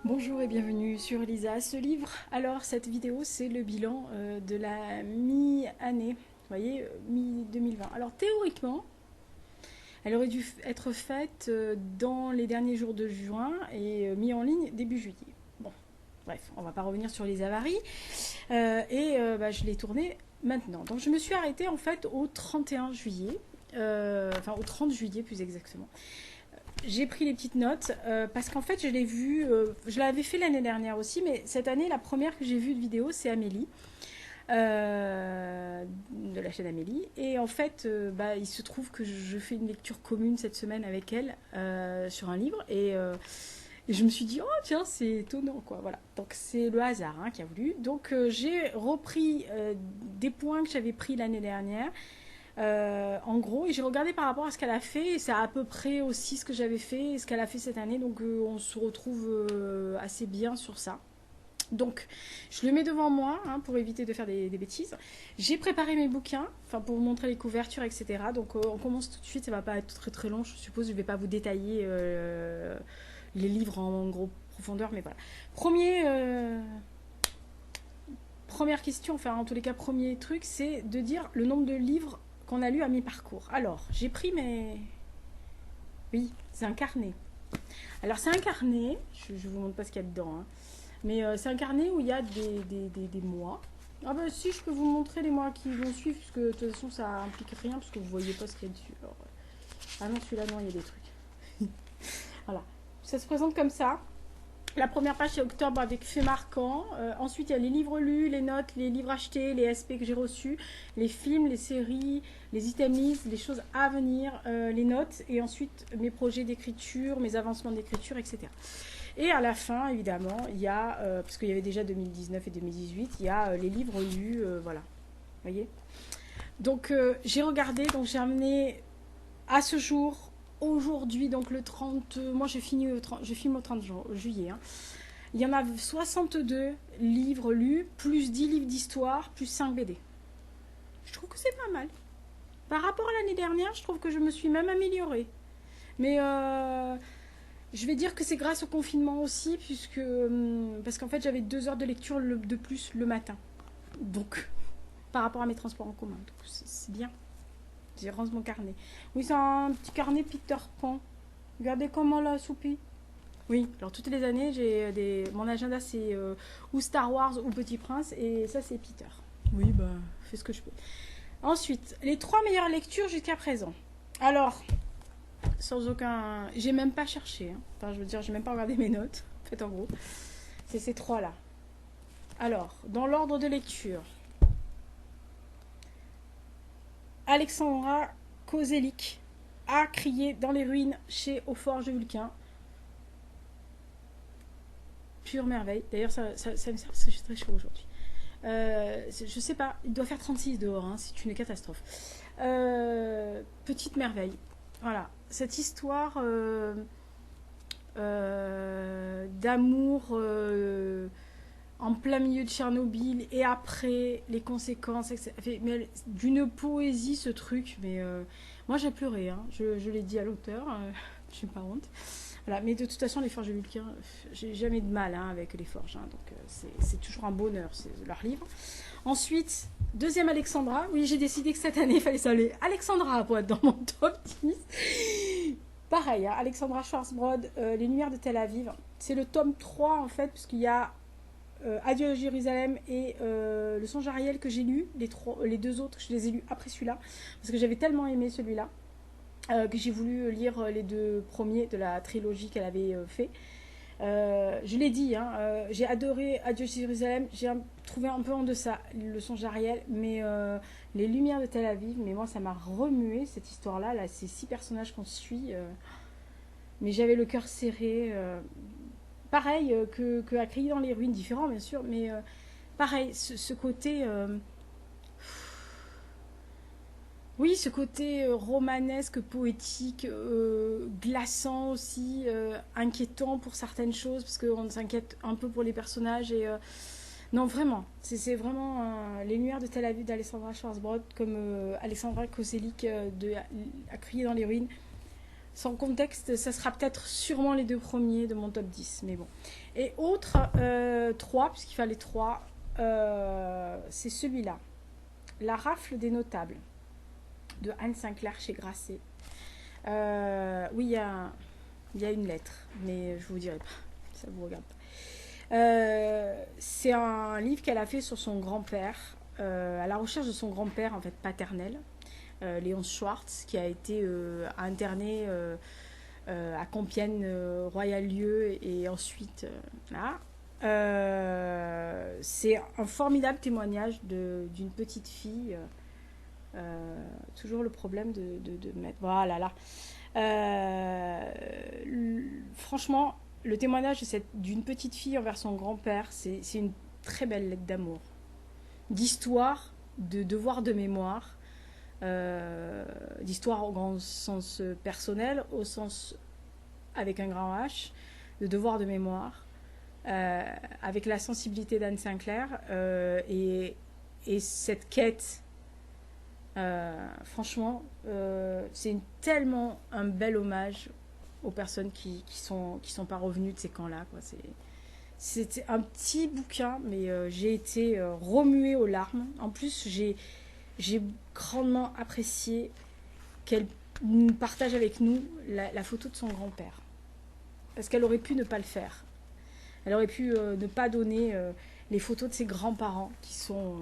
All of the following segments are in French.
Bonjour et bienvenue sur Lisa. Ce livre, alors cette vidéo, c'est le bilan de la mi-année, vous voyez, mi-2020. Alors théoriquement, elle aurait dû être faite dans les derniers jours de juin et mise en ligne début juillet. Bon, bref, on va pas revenir sur les avaries. Je l'ai tournée maintenant. Donc je me suis arrêtée en fait au 31 juillet, enfin au 30 juillet plus exactement. J'ai pris les petites notes parce qu'en fait je l'ai vu, je l'avais fait l'année dernière aussi, mais cette année la première que j'ai vue de vidéo c'est Amélie, de la chaîne Amélie. Et en fait il se trouve que je fais une lecture commune cette semaine avec elle sur un livre et je me suis dit oh tiens c'est étonnant quoi, voilà. Donc c'est le hasard hein, qui a voulu. Donc j'ai repris des points que j'avais pris l'année dernière. En gros, et j'ai regardé par rapport à ce qu'elle a fait, et c'est à peu près aussi ce que j'avais fait et ce qu'elle a fait cette année, donc on se retrouve assez bien sur ça. Donc, je le mets devant moi hein, pour éviter de faire des bêtises. J'ai préparé mes bouquins, enfin pour vous montrer les couvertures, etc. Donc, on commence tout de suite. Ça va pas être très très long, je suppose. Je vais pas vous détailler les livres en gros profondeur, mais voilà. Première question, enfin en tous les cas premier truc, c'est de dire le nombre de livres qu'on a lus à mi-parcours. Alors, j'ai pris mes... Oui, c'est un carnet. Alors c'est un carnet, je vous montre pas ce qu'il y a dedans, hein, mais c'est un carnet où il y a des mois. Ah bah si, je peux vous montrer les mois qui vont suivre, parce que de toute façon ça implique rien, parce que vous voyez pas ce qu'il y a dessus. Alors, ah non, celui-là, non, il y a des trucs. Voilà. Ça se présente comme ça. La première page, c'est octobre avec fait marquant. Ensuite, il y a les livres lus, les notes, les livres achetés, les SP que j'ai reçus, les films, les séries, les items, les choses à venir, les notes, et ensuite mes projets d'écriture, mes avancements d'écriture, etc. Et à la fin, évidemment, il y a, parce qu'il y avait déjà 2019 et 2018, il y a les livres lus, voilà. Vous voyez. Donc, j'ai regardé, donc j'ai amené à ce jour aujourd'hui, donc le 30, moi j'ai fini je filme au 30 juillet. Hein. Il y en a 62 livres lus, plus 10 livres d'histoire, plus 5 BD. Je trouve que c'est pas mal. Par rapport à l'année dernière, je trouve que je me suis même améliorée. Mais je vais dire que c'est grâce au confinement aussi, parce qu'en fait j'avais 2 heures de lecture de plus le matin. Donc, par rapport à mes transports en commun. Donc c'est bien. Je range mon carnet. Oui, c'est un petit carnet Peter Pan. Regardez comment l'a assoupi. Oui, alors toutes les années, mon agenda c'est ou Star Wars ou Petit Prince et ça c'est Peter. Oui, bah, fais ce que je peux. Ensuite, les 3 meilleures lectures jusqu'à présent. Alors, sans aucun... J'ai même pas cherché. Hein. Enfin, je veux dire, j'ai même pas regardé mes notes. En fait, en gros, c'est ces 3-là. Alors, dans l'ordre de lecture, Alexandra Kozelik a crié dans les ruines chez Aux Forges de Vulcain. Pure merveille. D'ailleurs, ça me sert parce que je suis très chaud aujourd'hui. Je sais pas, il doit faire 36 dehors, hein, c'est une catastrophe. Petite merveille. Voilà, cette histoire d'amour en plein milieu de Tchernobyl et après les conséquences, mais d'une poésie ce truc, mais moi j'ai pleuré, hein. Je l'ai dit à l'auteur, je n'ai pas honte. Voilà, mais de toute façon les forges de Vulcain, j'ai jamais de mal hein, avec les forges, hein, donc c'est toujours un bonheur, c'est leur livre. Ensuite, deuxième Alexandra, oui j'ai décidé que cette année il fallait s'appeler Alexandra pour être dans mon top 10. Pareil, hein, Alexandra Schwarzbrod, Les Lumières de Tel Aviv, c'est le tome 3 en fait, puisqu'il y a Adieu à Jérusalem et Le Songe Ariel que j'ai lu, les 2 autres je les ai lus après celui-là parce que j'avais tellement aimé celui-là que j'ai voulu lire les 2 premiers de la trilogie qu'elle avait fait. Je l'ai dit, hein, j'ai adoré Adieu Jérusalem, j'ai trouvé un peu en deçà Le Songe Ariel, mais Les Lumières de Tel Aviv, mais moi ça m'a remué cette histoire-là, là, ces 6 personnages qu'on suit, mais j'avais le cœur serré. Pareil que à crier dans les ruines, différent bien sûr, mais pareil, ce côté... oui, ce côté romanesque, poétique, glaçant aussi, inquiétant pour certaines choses, parce qu'on s'inquiète un peu pour les personnages. Non, vraiment, c'est vraiment Les Lumières de Tel Aviv d'Alexandra Schwarzbrod, comme Alexandra Koselik à crier dans les ruines. Sans contexte, ça sera peut-être sûrement les 2 premiers de mon top 10, mais bon. Et autre, 3, puisqu'il fallait 3, c'est celui-là. La rafle des notables, de Anne Sinclair chez Grasset. Oui, il y a une lettre, mais je vous dirai pas. Ça vous regarde pas. C'est un livre qu'elle a fait sur son grand-père, à la recherche de son grand-père, en fait, paternel, Léon Schwartz, qui a été interné à Compiègne, Royal-Lieu, et ensuite là. C'est un formidable témoignage d'une petite fille. Toujours le problème de mettre. Voilà, là. Franchement, le témoignage d'une petite fille envers son grand-père, c'est une très belle lettre d'amour, d'histoire, de devoir de mémoire, d'histoire au grand sens personnel, au sens avec un grand H, de devoir de mémoire, avec la sensibilité d'Anne Sinclair, et cette quête. Franchement, c'est tellement un bel hommage aux personnes qui sont pas revenues de ces camps-là, quoi. C'était un petit bouquin, mais j'ai été remuée aux larmes. En plus, j'ai grandement apprécié qu'elle partage avec nous la photo de son grand-père. Parce qu'elle aurait pu ne pas le faire. Elle aurait pu ne pas donner les photos de ses grands-parents, qui sont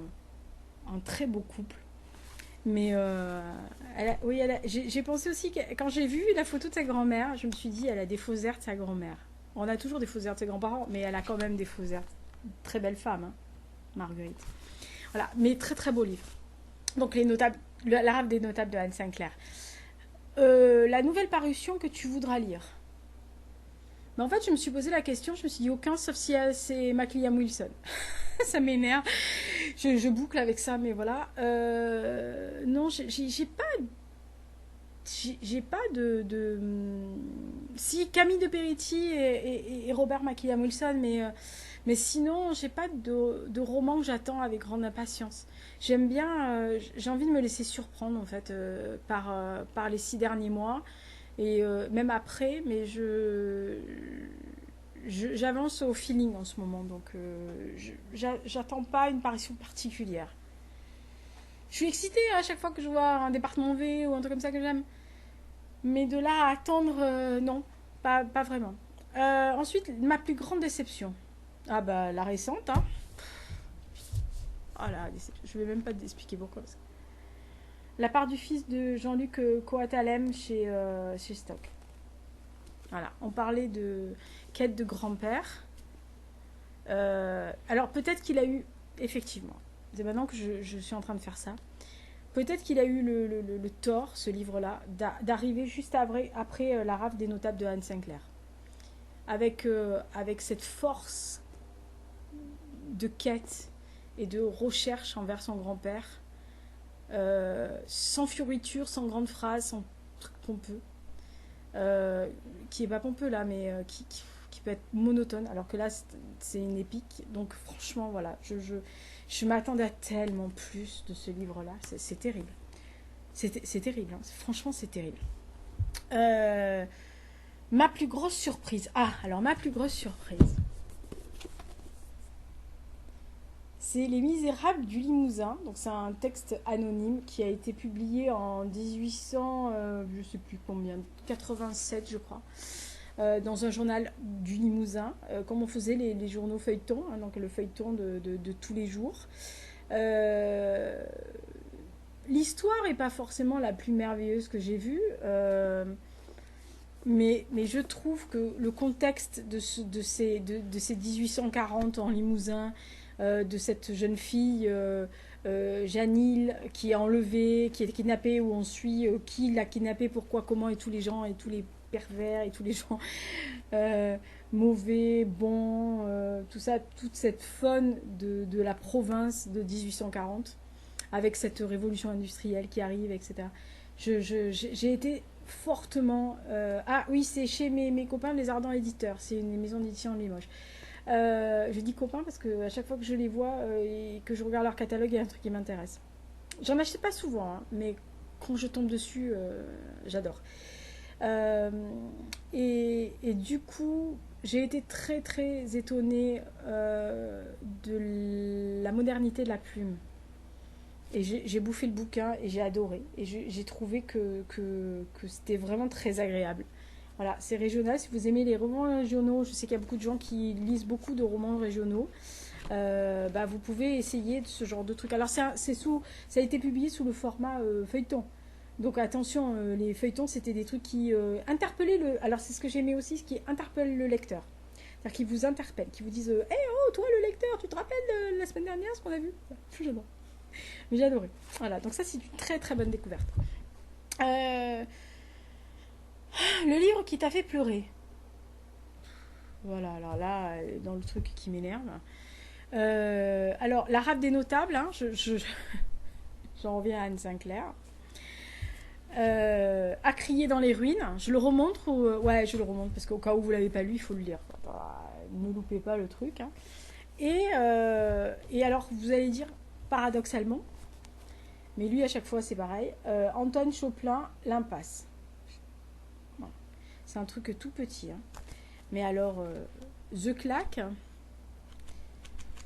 un très beau couple. Mais j'ai pensé aussi que quand j'ai vu la photo de sa grand-mère, je me suis dit, elle a des faux airs de sa grand-mère. On a toujours des faux airs de ses grands-parents, mais elle a quand même des faux airs. Très belle femme, hein, Marguerite. Voilà, mais très très beau livre. Donc les notables, la rafle des notables de Anne Sinclair. La nouvelle parution que tu voudras lire. Mais en fait, je me suis posé la question, je me suis dit aucun, sauf si c'est Maclillan Wilson. Ça m'énerve. Je boucle avec ça, mais voilà. Non, j'ai pas de. Si, Camille de Peretti et Robert Maclillan Wilson, mais sinon, j'ai pas de roman que j'attends avec grande impatience. J'aime bien, j'ai envie de me laisser surprendre, en fait, par les 6 derniers mois. Et même après, mais j'avance au feeling en ce moment, donc j'attends pas une parution particulière. Je suis excitée à chaque fois que je vois un département V ou un truc comme ça que j'aime, mais de là à attendre, non, pas vraiment. Ensuite, ma plus grande déception. Ah bah la récente, hein. Ah la déception. Je vais même pas t'expliquer pourquoi. La part du fils de Jean-Luc Coatalem chez Stock. Voilà, on parlait de quête de grand-père. Alors peut-être qu'il a eu, effectivement, c'est maintenant que je suis en train de faire ça, peut-être qu'il a eu le tort, ce livre-là, d'arriver juste après la rafle des notables de Anne Sinclair. Avec cette force de quête et de recherche envers son grand-père, sans fioriture, sans grande phrase, sans truc pompeux. Qui est pas pompeux là, mais qui peut être monotone, alors que là c'est une épique. Donc franchement, voilà, je m'attendais à tellement plus de ce livre-là. C'est terrible. C'est terrible, hein. Franchement, c'est terrible. Ma plus grosse surprise. Ah, alors ma plus grosse surprise. C'est Les Misérables du Limousin. Donc c'est un texte anonyme qui a été publié en 1800, je sais plus combien, 87 je crois, dans un journal du Limousin, comme on faisait les journaux feuilletons, hein, donc le feuilleton de tous les jours. L'histoire n'est pas forcément la plus merveilleuse que j'ai vue, mais je trouve que le contexte de ces 1840 en Limousin, de cette jeune fille Janille qui est enlevée, qui est kidnappée, où on suit qui l'a kidnappée, pourquoi, comment, et tous les gens, et tous les pervers, et tous les gens mauvais, bons, tout ça, toute cette faune de la province de 1840, avec cette révolution industrielle qui arrive, etc. J'ai été fortement... Ah oui, c'est chez mes copains les Ardents Éditeurs, c'est une maison d'édition en Limoges. Je dis copains parce que à chaque fois que je les vois et que je regarde leur catalogue, il y a un truc qui m'intéresse. J'en achète pas souvent, hein, mais quand je tombe dessus, j'adore. Et du coup, j'ai été très très étonnée de la modernité de la plume. Et j'ai bouffé le bouquin et j'ai adoré. Et j'ai trouvé que c'était vraiment très agréable. Voilà, c'est régional. Si vous aimez les romans régionaux, je sais qu'il y a beaucoup de gens qui lisent beaucoup de romans régionaux. Bah, vous pouvez essayer de ce genre de truc. Alors, ça a été publié sous le format feuilleton. Donc, attention, les feuilletons, c'était des trucs qui interpellaient le. Alors, c'est ce que j'aimais aussi, ce qui interpelle le lecteur. C'est-à-dire qu'ils vous interpellent, qu'ils vous disent hey, oh, toi le lecteur, tu te rappelles de la semaine dernière ce qu'on a vu? J'adore. Mais j'ai adoré. Voilà, donc ça, c'est une très très bonne découverte. Euh, le livre qui t'a fait pleurer. Voilà, alors là, dans le truc qui m'énerve. Alors, la rave des notables, hein, j'en reviens à Anne Sinclair. À crier dans les ruines, je le remonte ou... Ouais, je le remonte parce qu'au cas où vous l'avez pas lu, il faut le lire. Ne loupez pas le truc. Hein. Et alors, vous allez dire, paradoxalement, mais lui à chaque fois c'est pareil, Antoine Choplin, L'impasse. Voilà. C'est un truc tout petit. Hein. Mais alors, The Claque,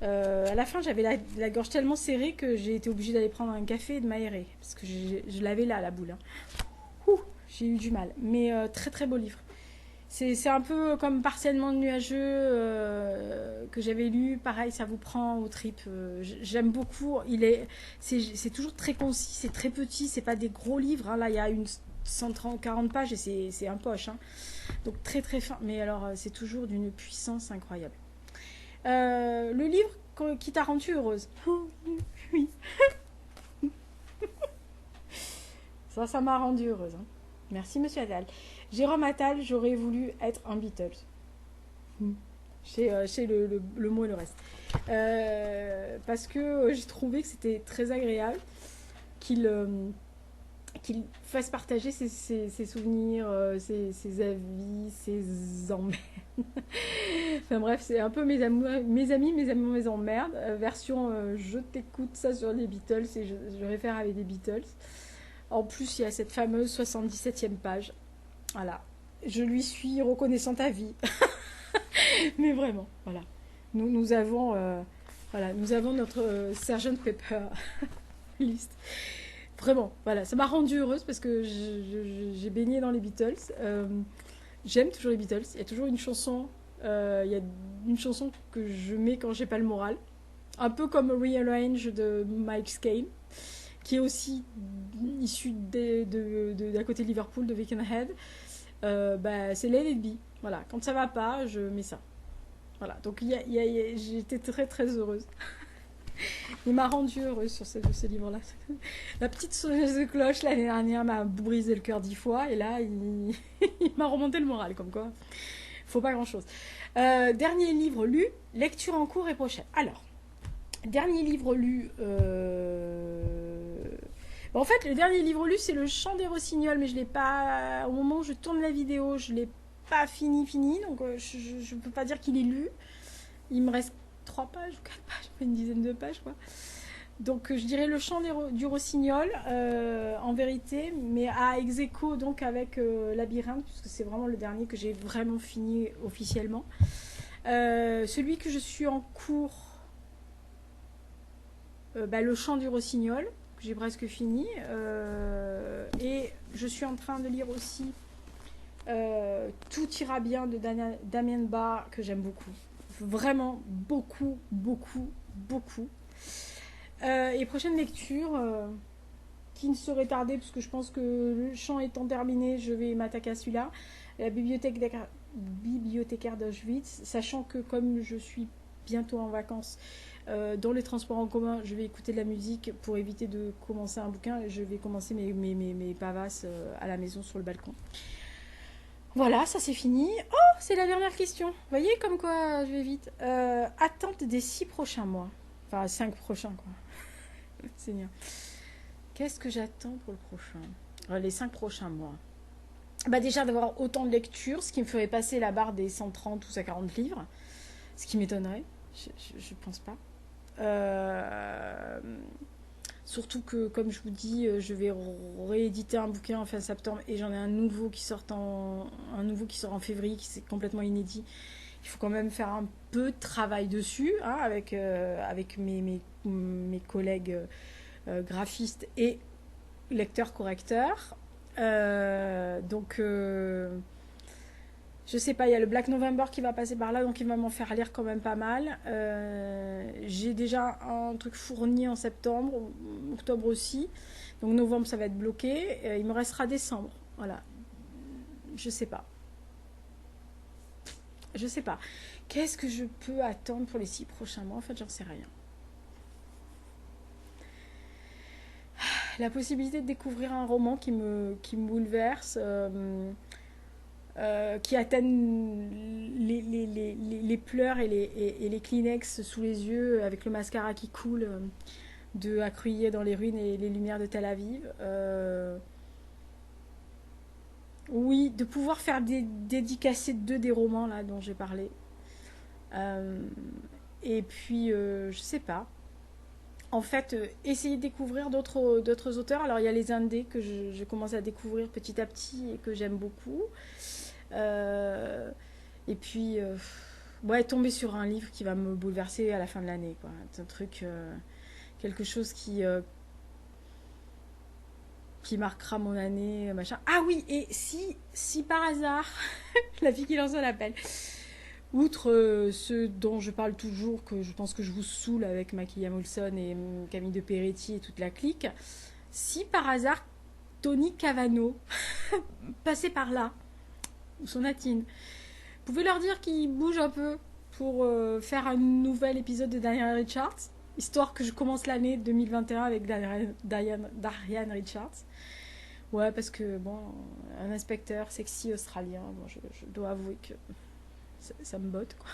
à la fin, j'avais la gorge tellement serrée que j'ai été obligée d'aller prendre un café et de m'aérer. Parce que je l'avais là, la boule. Hein. Ouh, j'ai eu du mal. Mais très très beau livre. C'est un peu comme Partiellement nuageux que j'avais lu. Pareil, ça vous prend aux tripes. J'aime beaucoup. C'est toujours très concis, c'est très petit. C'est pas des gros livres. Hein. Là, il y a 130-40 pages et c'est un poche. Hein. Donc très très fin. Mais alors, c'est toujours d'une puissance incroyable. Le livre qui t'a rendu heureuse. Oui. Ça m'a rendu heureuse. Hein. Merci, monsieur Attal. Jérôme Attal, j'aurais voulu être un Beatles. Chez le mot et le reste. Parce que j'ai trouvé que c'était très agréable qu'il fasse partager ses souvenirs, ses avis, ses emmerdes. Enfin bref, c'est un peu mes amis, mes emmerdes. Version je t'écoute ça sur les Beatles et je réfère avec les Beatles. En plus, il y a cette fameuse 77e page. Voilà. Je lui suis reconnaissante à vie. Mais vraiment, voilà. Nous avons notre Sgt Pepper liste. Vraiment, voilà. Ça m'a rendue heureuse parce que j'ai baigné dans les Beatles. J'aime toujours les Beatles. Il y a toujours une chanson. Il y a une chanson que je mets quand j'ai pas le moral. Un peu comme Rearrange de Mike Scale, qui est aussi issu d'à côté de Liverpool, de Vickenhead. C'est Let It Be. Voilà, quand ça va pas, je mets ça. Voilà, donc j'étais très très heureuse. Il m'a rendue heureuse sur ce livre-là. La petite sonneuse de cloche l'année dernière m'a brisé le cœur 10 fois et là, il m'a remonté le moral, comme quoi. Faut pas grand-chose. Dernier livre lu, lecture en cours et prochaine. Alors, dernier livre lu... En fait, le dernier livre lu, c'est Le Chant des Rossignols, mais je l'ai pas... Au moment où je tourne la vidéo, je l'ai pas fini, donc je peux pas dire qu'il est lu. Il me reste 3 pages ou 4 pages, une dizaine de pages, quoi. Donc, je dirais Le Chant du Rossignol, en vérité, mais à ex-aequo, donc, avec Labyrinthe, puisque c'est vraiment le dernier que j'ai vraiment fini officiellement. Celui que je suis en cours, Le Chant du Rossignol, que j'ai presque fini. Et je suis en train de lire aussi Tout ira bien de Damien Barr, que j'aime beaucoup. Vraiment beaucoup, beaucoup, beaucoup. Et prochaine lecture, qui ne serait tardée, puisque je pense que le chant étant terminé, je vais m'attaquer à celui-là. La bibliothécaire d'Auschwitz, sachant que comme je suis bientôt en vacances, dans les transports en commun, je vais écouter de la musique pour éviter de commencer un bouquin. Je vais commencer mes pavasses à la maison sur le balcon. Voilà, ça c'est fini. Oh, c'est la dernière question. Vous voyez comme quoi je vais vite. Attente des 6 prochains mois. Enfin, 5 prochains, quoi. Seigneur. Qu'est-ce que j'attends pour le prochain les 5 prochains mois. Déjà d'avoir autant de lectures, ce qui me ferait passer la barre des 130 ou 140 livres. Ce qui m'étonnerait. Je pense pas. Surtout que, comme je vous dis, je vais rééditer un bouquin en fin septembre et j'en ai un nouveau qui sort en février, qui c'est complètement inédit il faut quand même faire un peu de travail dessus, hein, avec mes collègues graphistes et lecteurs-correcteurs. Donc, je sais pas, il y a le Black November qui va passer par là, donc il va m'en faire lire quand même pas mal. J'ai déjà un truc fourni en septembre, octobre aussi. Donc novembre, ça va être bloqué. Il me restera décembre. Voilà. Je sais pas. Je sais pas. Qu'est-ce que je peux attendre pour les 6 prochains mois? En fait, j'en sais rien. La possibilité de découvrir un roman qui me bouleverse, qui atteignent les pleurs et les Kleenex sous les yeux avec le mascara qui coule de Accroyer dans les ruines et les lumières de Tel Aviv. Oui, de pouvoir faire des dédicacés des romans là dont j'ai parlé. Euh, et puis, je sais pas. En fait, essayer de découvrir d'autres auteurs. Alors, il y a les indés que je commence à découvrir petit à petit et que j'aime beaucoup. Euh, et puis, ouais, tomber sur un livre qui va me bouleverser à la fin de l'année, quoi. C'est un truc, quelque chose qui marquera mon année, machin. Ah oui, et si par hasard, la fille qui lance un appel, outre ceux dont je parle toujours, que je pense que je vous saoule avec Maquilla Molson et Camille de Peretti et toute la clique, si par hasard Tony Cavano passait par là, ou son Natine, vous pouvez leur dire qu'il bouge un peu pour faire un nouvel épisode de Diane Richards, histoire que je commence l'année 2021 avec Darian Richards. Ouais, parce que, bon, un inspecteur sexy australien, bon, je dois avouer que ça me botte, quoi.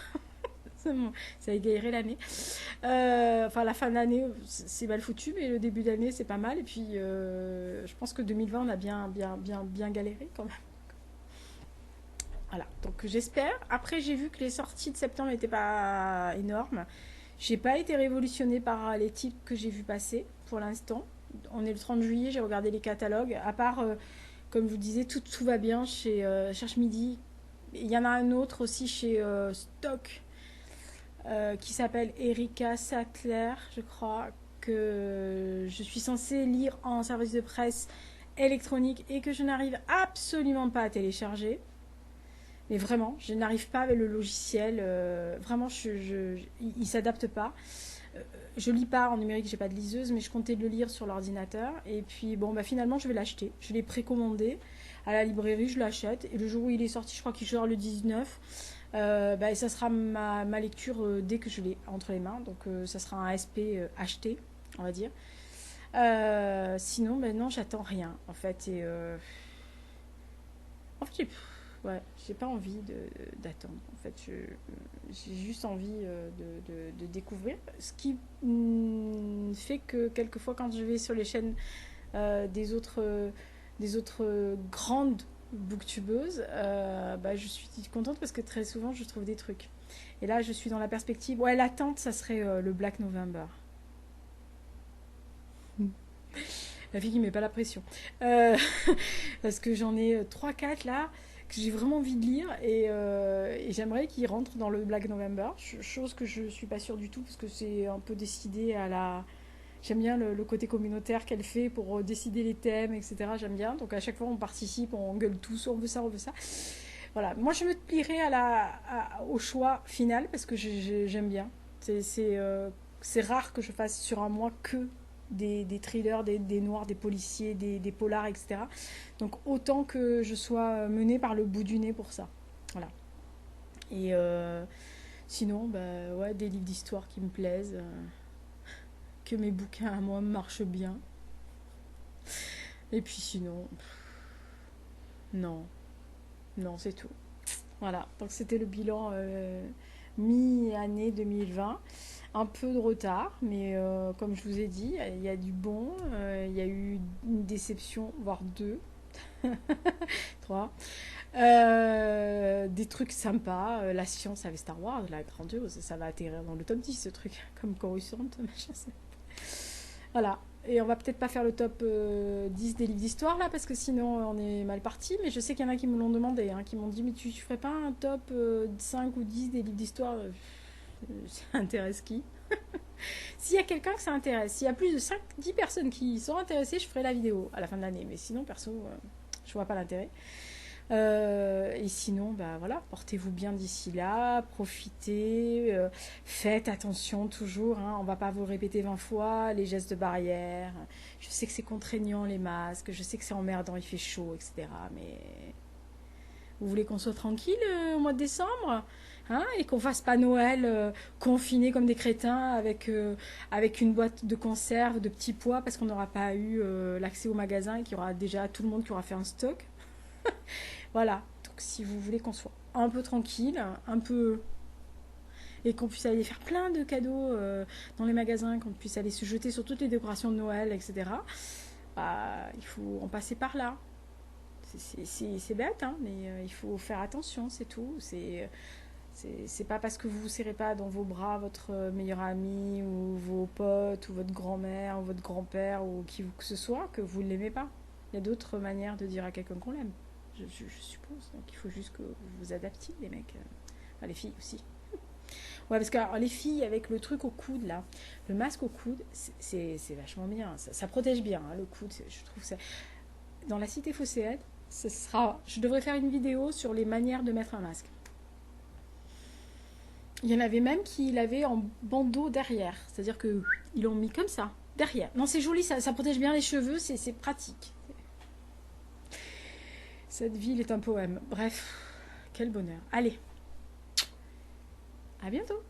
Ça égayerait l'année. Enfin, la fin de l'année, c'est mal foutu, mais le début d'année, c'est pas mal. Et puis, je pense que 2020, on a bien galéré quand même. Voilà, donc j'espère. Après, j'ai vu que les sorties de septembre n'étaient pas énormes. J'ai pas été révolutionnée par les titres que j'ai vu passer pour l'instant. On est le 30 juillet, j'ai regardé les catalogues. À part, comme je vous disais, tout va bien chez Cherche Midi. Il y en a un autre aussi chez Stock qui s'appelle Erika Sattler, je crois, que je suis censée lire en service de presse électronique et que je n'arrive absolument pas à télécharger. Mais vraiment, je n'arrive pas avec le logiciel. Vraiment, il ne s'adapte pas. Je lis pas en numérique, j'ai pas de liseuse, mais je comptais le lire sur l'ordinateur. Et puis, bon, bah, finalement, je vais l'acheter. Je l'ai précommandé à la librairie, je l'achète. Et le jour où il est sorti, je crois qu'il sort le 19. Bah, et ça sera ma lecture dès que je l'ai entre les mains. Donc, ça sera un SP acheté, on va dire. Sinon, ben non, j'attends rien, en fait. Et en fait, ouais, j'ai pas envie d'attendre. En fait, j'ai juste envie de découvrir. Ce qui fait que quelquefois, quand je vais sur les chaînes des autres grandes booktubeuses, bah, je suis contente parce que très souvent, je trouve des trucs. Et là, je suis dans la perspective. Ouais, l'attente, ça serait le Black November. La fille qui met pas la pression. Euh, parce que j'en ai 3-4 là que j'ai vraiment envie de lire et j'aimerais qu'ils rentrent dans le Black November, chose que je suis pas sûre du tout parce que c'est un peu décidé à la... J'aime bien le côté communautaire qu'elle fait pour décider les thèmes, etc. J'aime bien. Donc à chaque fois on participe, on gueule tous, on veut ça, on veut ça. Voilà. Moi je me plierai au choix final parce que j'aime bien. C'est rare que je fasse sur un mois que des thrillers, des noirs, des policiers, des polars, etc. Donc autant que je sois menée par le bout du nez pour ça. Voilà. Et sinon, bah, ouais, des livres d'histoire qui me plaisent, que mes bouquins à moi marchent bien. Et puis sinon, non, non, c'est tout. Voilà, donc c'était le bilan mi-année 2020. Un peu de retard, mais comme je vous ai dit, il y a du bon, il y a eu une déception, voire deux, trois. Des trucs sympas, la science avec Star Wars, la grandiose, ça va atterrir dans le top 10 ce truc, comme Coruscant, machin. Voilà, Et on va peut-être pas faire le top 10 des livres d'histoire là, parce que sinon on est mal parti. Mais je sais qu'il y en a qui me l'ont demandé, hein, qui m'ont dit, mais tu ferais pas un top 5 ou 10 des livres d'histoire. Ça intéresse qui? S'il y a quelqu'un que ça intéresse, s'il y a plus de 5-10 personnes qui sont intéressées, je ferai la vidéo à la fin de l'année. Mais sinon, perso, je vois pas l'intérêt. Et sinon, bah voilà, portez-vous bien d'ici là, profitez, faites attention toujours, hein, on va pas vous le répéter 20 fois, les gestes de barrière. Je sais que c'est contraignant les masques, je sais que c'est emmerdant, il fait chaud, etc. Mais vous voulez qu'on soit tranquille au mois de décembre, hein, et qu'on fasse pas Noël confiné comme des crétins avec une boîte de conserve, de petits pois, parce qu'on n'aura pas eu l'accès au magasin et qu'il y aura déjà tout le monde qui aura fait un stock. Voilà, donc si vous voulez qu'on soit un peu tranquille, un peu et qu'on puisse aller faire plein de cadeaux dans les magasins, qu'on puisse aller se jeter sur toutes les décorations de Noël, etc. Bah, il faut en passer par là. C'est bête, hein, mais il faut faire attention, c'est tout. C'est pas parce que vous ne serrez pas dans vos bras votre meilleur ami ou vos potes ou votre grand-mère ou votre grand-père ou qui que ce soit que vous ne l'aimez pas. Il y a d'autres manières de dire à quelqu'un qu'on l'aime. Je suppose. Donc il faut juste que vous vous adaptiez, les mecs. Enfin, les filles aussi. Ouais, parce que alors, les filles, avec le truc au coude, là, le masque au coude, c'est vachement bien. Ça protège bien, hein, le coude. Je trouve ça. Dans la cité phocéenne, ce sera. Je devrais faire une vidéo sur les manières de mettre un masque. Il y en avait même qui l'avaient en bandeau derrière. C'est-à-dire qu'ils l'ont mis comme ça, derrière. Non, c'est joli, ça protège bien les cheveux, c'est pratique. Cette ville est un poème. Bref, quel bonheur. Allez, à bientôt.